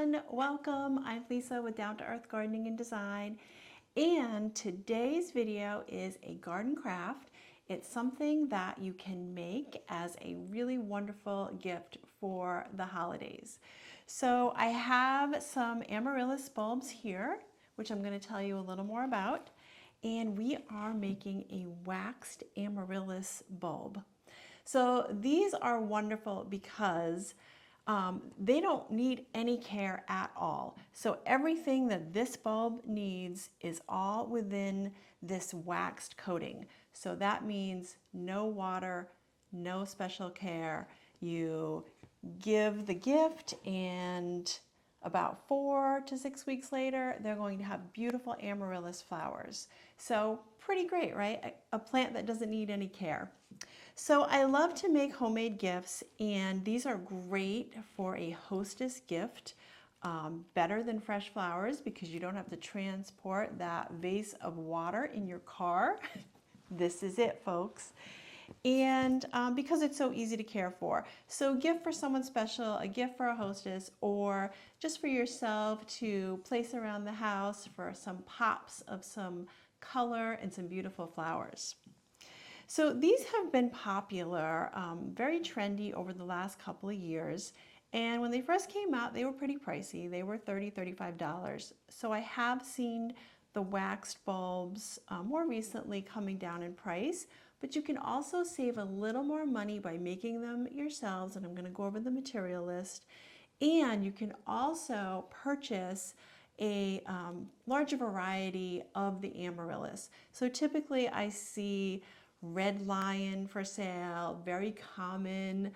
everyone, welcome. I'm Lisa with Down to Earth Gardening and Design, and today's video is a garden craft. It's something that you can make as a really wonderful gift for the holidays. So I have some Amaryllis bulbs here, which I'm going to tell you a little more about, and we are making a waxed Amaryllis bulb. So these are wonderful because they don't need any care at all. So everything that this bulb needs is all within this waxed coating. So that means no water, no special care. You give the gift and about 4 to 6 weeks later, they're going to have beautiful amaryllis flowers. So pretty great, right? A plant that doesn't need any care. So I love to make homemade gifts, and these are great for a hostess gift. Better than fresh flowers because you don't have to transport that vase of water in your car. This is it, folks. And because it's so easy to care for. So gift for someone special, a gift for a hostess, or just for yourself to place around the house for some pops of some color and some beautiful flowers. So these have been popular, very trendy over the last couple of years. And when they first came out, they were pretty pricey. They were $30, $35. So I have seen the waxed bulbs more recently coming down in price, but you can also save a little more money by making them yourselves. And I'm going to go over the material list. And you can also purchase a larger variety of the amaryllis. So typically I see red lion for sale, very common,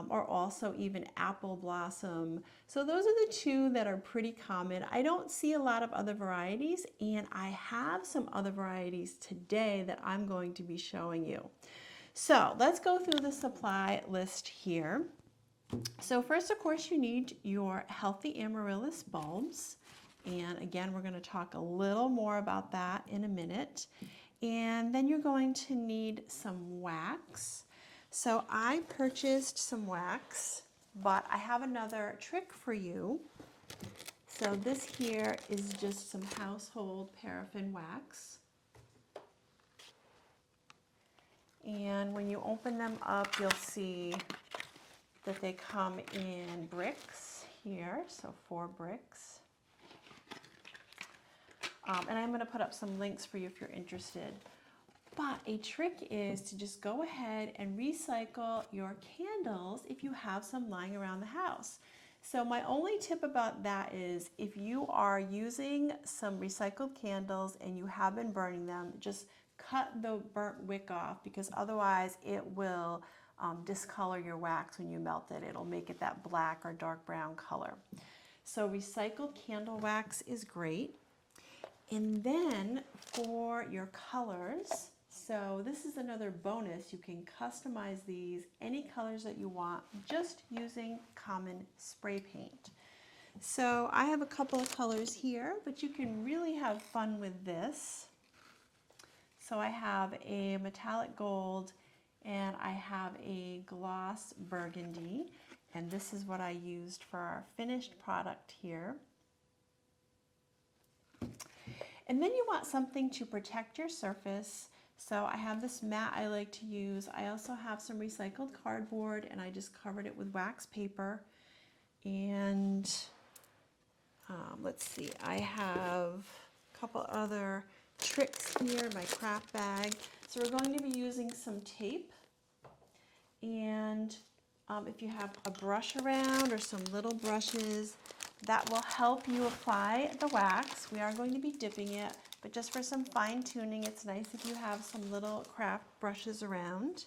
or also even apple blossom. So those are the two that are pretty common. I don't see a lot of other varieties, and I have some other varieties today that I'm going to be showing you. So let's go through the supply list here. So first, of course, you need your healthy amaryllis bulbs. And again, we're going to talk a little more about that in a minute. And then you're going to need some wax. So I purchased some wax, but I have another trick for you. So this here is just some household paraffin wax. And when you open them up, you'll see that they come in bricks here, so 4 bricks. And I'm going to put up some links for you if you're interested. But a trick is to just go ahead and recycle your candles if you have some lying around the house. So my only tip about that is if you are using some recycled candles and you have been burning them, just cut the burnt wick off, because otherwise it will discolor your wax when you melt it. It'll make it that black or dark brown color. So recycled candle wax is great. And then for your colors, so this is another bonus. You can customize these any colors that you want just using common spray paint. So I have a couple of colors here, but you can really have fun with this. So I have a metallic gold and I have a gloss burgundy, and this is what I used for our finished product here. And then you want something to protect your surface. So I have this mat I like to use. I also have some recycled cardboard, and I just covered it with wax paper. And let's see, I have a couple other tricks here in my craft bag. So we're going to be using some tape. And if you have a brush around or some little brushes, that will help you apply the wax. We are going to be dipping it, but just for some fine tuning, it's nice if you have some little craft brushes around.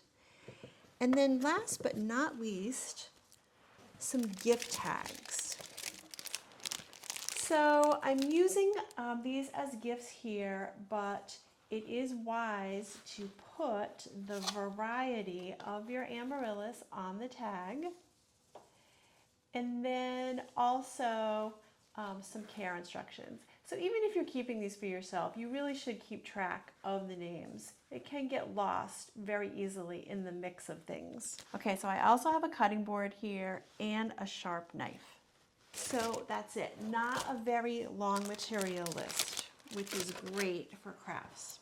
And then last but not least, some gift tags. So I'm using these as gifts here, but it is wise to put the variety of your amaryllis on the tag. And then also some care instructions. So even if you're keeping these for yourself, you really should keep track of the names. It can get lost very easily in the mix of things. Okay, so I also have a cutting board here and a sharp knife. So that's it. Not a very long material list, which is great for crafts.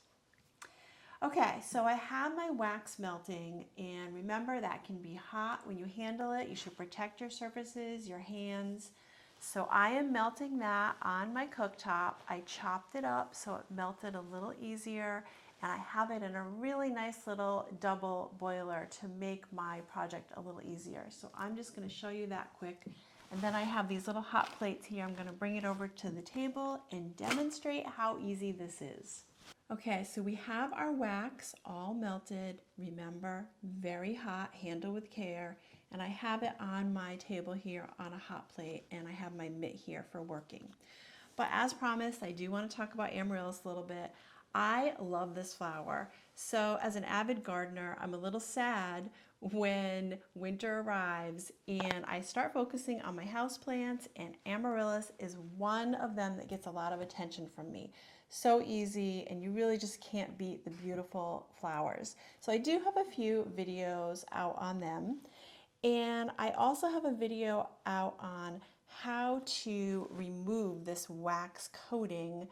Okay, so I have my wax melting, and remember that can be hot when you handle it. You should protect your surfaces, your hands. So I am melting that on my cooktop. I chopped it up so it melted a little easier, and I have it in a really nice little double boiler to make my project a little easier. So I'm just going to show you that quick. And then I have these little hot plates here. I'm going to bring it over to the table and demonstrate how easy this is. Okay, so we have our wax all melted. Remember, very hot, handle with care. And I have it on my table here on a hot plate, and I have my mitt here for working. But as promised, I do want to talk about Amaryllis a little bit. I love this flower. So as an avid gardener, I'm a little sad when winter arrives and I start focusing on my houseplants, and Amaryllis is one of them that gets a lot of attention from me. So easy, and you really just can't beat the beautiful flowers. So I do have a few videos out on them, and I also have a video out on how to remove this wax coating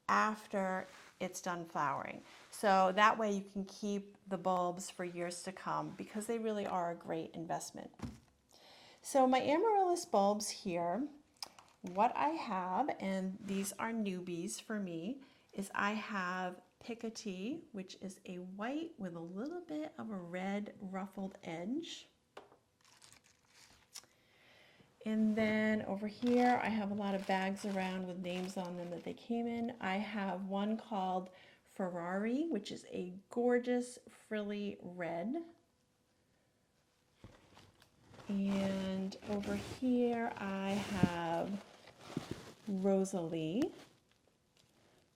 after it's done flowering. So that way you can keep the bulbs for years to come, because they really are a great investment. So my Amaryllis bulbs here, what I have, and these are newbies for me, is I have Picotee, which is a white with a little bit of a red ruffled edge. And then over here, I have a lot of bags around with names on them that they came in. I have one called Ferrari, which is a gorgeous frilly red. And over here, I have Rosalie,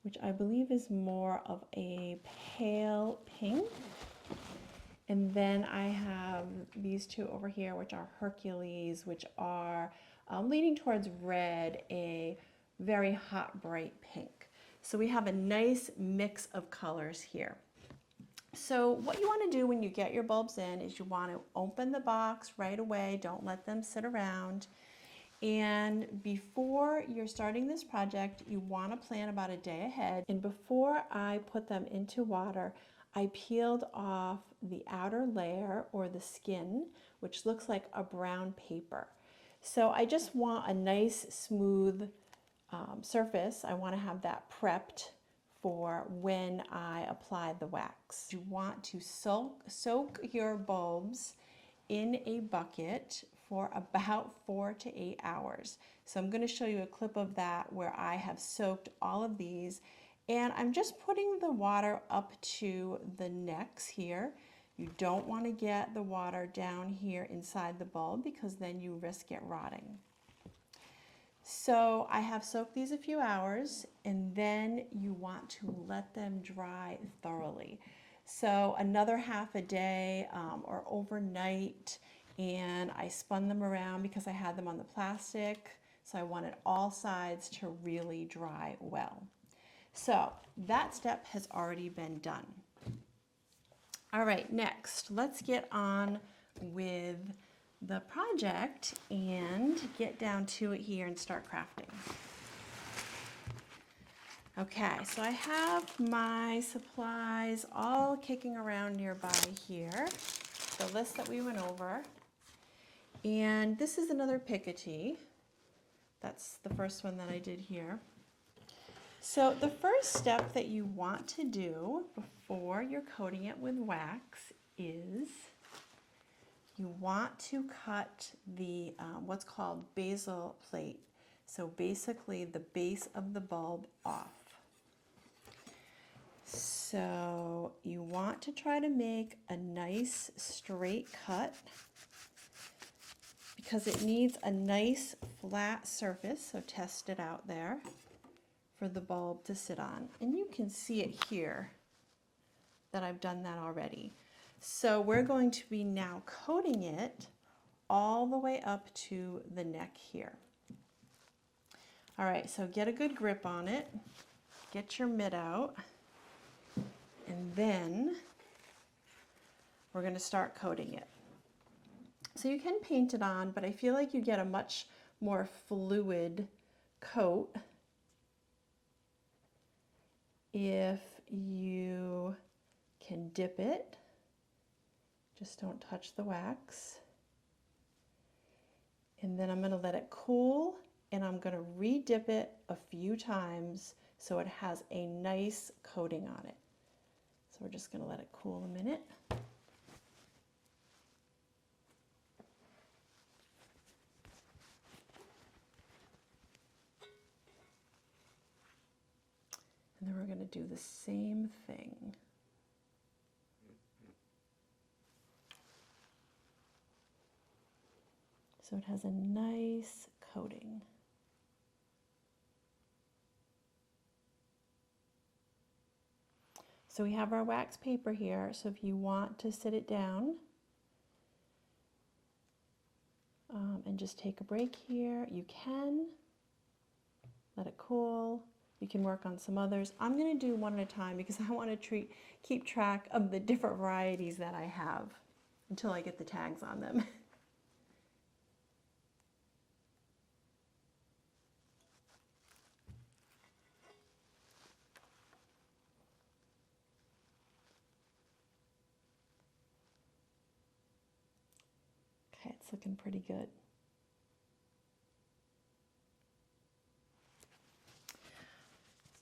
which I believe is more of a pale pink. And then I have these two over here, which are Hercules, which are leaning towards red, a very hot, bright pink. So we have a nice mix of colors here. So what you want to do when you get your bulbs in is you want to open the box right away. Don't let them sit around. And before you're starting this project, you want to plan about a day ahead. And before I put them into water, I peeled off the outer layer, or the skin, which looks like a brown paper. So I just want a nice smooth surface. I want to have that prepped for when I apply the wax. You want to soak your bulbs in a bucket for about 4 to 8 hours. So I'm going to show you a clip of that where I have soaked all of these, and I'm just putting the water up to the necks here. You don't want to get the water down here inside the bulb, because then you risk it rotting. So I have soaked these a few hours, and then you want to let them dry thoroughly. So another half a day or overnight, and I spun them around because I had them on the plastic. So I wanted all sides to really dry well. So that step has already been done. All right, next, let's get on with the project and get down to it here and start crafting. Okay, so I have my supplies all kicking around nearby here, the list that we went over. And this is another Picotee. That's the first one that I did here. So the first step that you want to do before you're coating it with wax is you want to cut the what's called basal plate. So basically the base of the bulb off. So you want to try to make a nice straight cut, because it needs a nice flat surface, so test it out there, for the bulb to sit on. And you can see it here that I've done that already. So we're going to be now coating it all the way up to the neck here. All right, so get a good grip on it, get your mitt out, and then we're going to start coating it. So you can paint it on, but I feel like you get a much more fluid coat if you can dip it. Just don't touch the wax. And then I'm going to let it cool, and I'm going to re-dip it a few times so it has a nice coating on it. So we're just going to let it cool a minute. And then we're going to do the same thing. So it has a nice coating. So we have our wax paper here. So if you want to sit it down and just take a break here, you can. Let it cool. You can work on some others. I'm going to do one at a time because I want to keep track of the different varieties that I have until I get the tags on them. Okay, it's looking pretty good.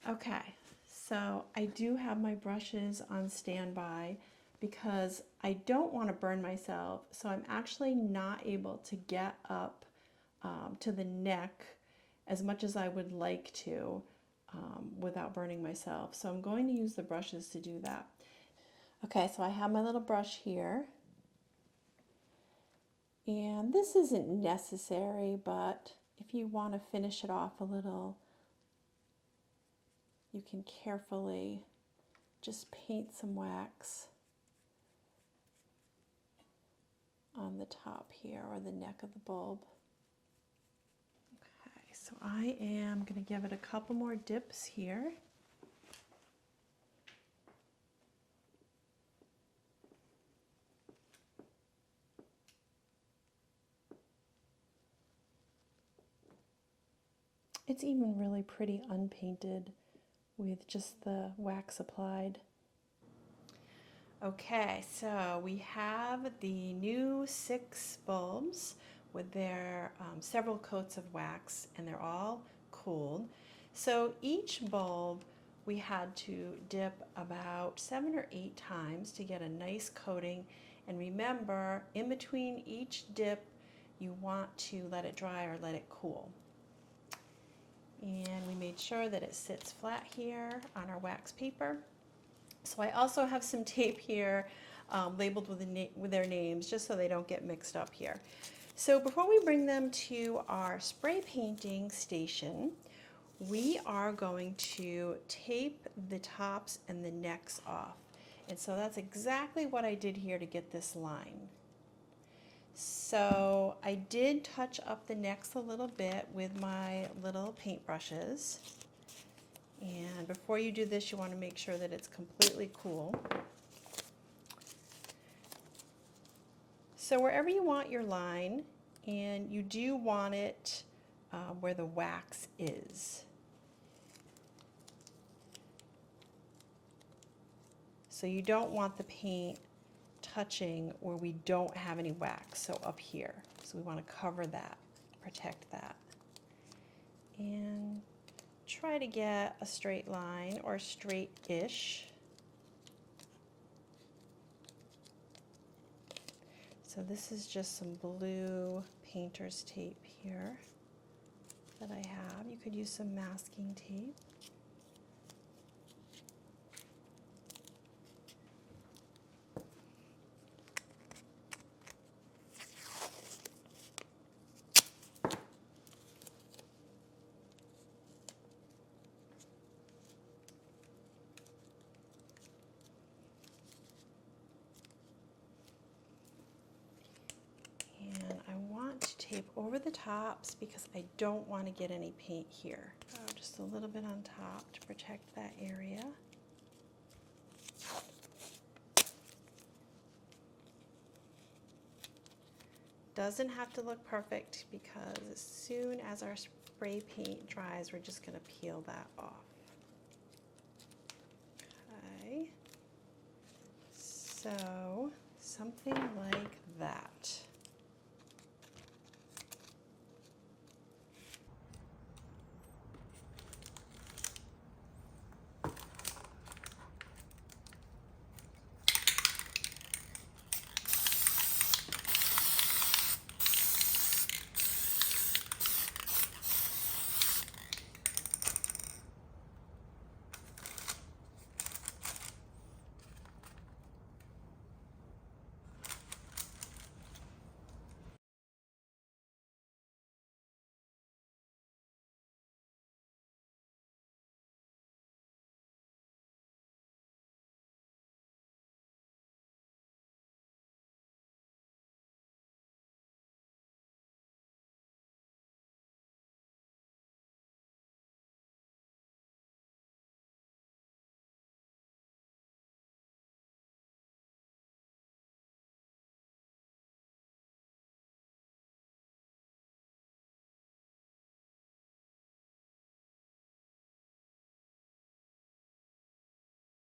Okay, so I do have my brushes on standby because I don't want to burn myself, so I'm actually not able to get up to the neck as much as I would like to without burning myself. So I'm going to use the brushes to do that. Okay, so I have my little brush here. And this isn't necessary, but if you want to finish it off a little, you can carefully just paint some wax on the top here or the neck of the bulb. Okay, so I am going to give it a couple more dips here. It's even really pretty unpainted with just the wax applied. Okay, so we have the new 6 bulbs with their several coats of wax, and they're all cooled. So each bulb we had to dip about 7 or 8 times to get a nice coating. And remember, in between each dip, you want to let it dry or let it cool. And we made sure that it sits flat here on our wax paper. So I also have some tape here labeled with their names just so they don't get mixed up here. So before we bring them to our spray painting station, we are going to tape the tops and the necks off. And so that's exactly what I did here to get this line. So I did touch up the necks a little bit with my little paint brushes. And before you do this, you want to make sure that it's completely cool. So wherever you want your line, and you do want it where the wax is. So you don't want the paint touching where we don't have any wax, so up here. So we want to cover that, protect that. And try to get a straight line or straight-ish. So this is just some blue painter's tape here that I have. You could use some masking tape. Tape over the tops because I don't want to get any paint here. So just a little bit on top to protect that area. Doesn't have to look perfect because as soon as our spray paint dries, we're just going to peel that off. Okay, so something like that.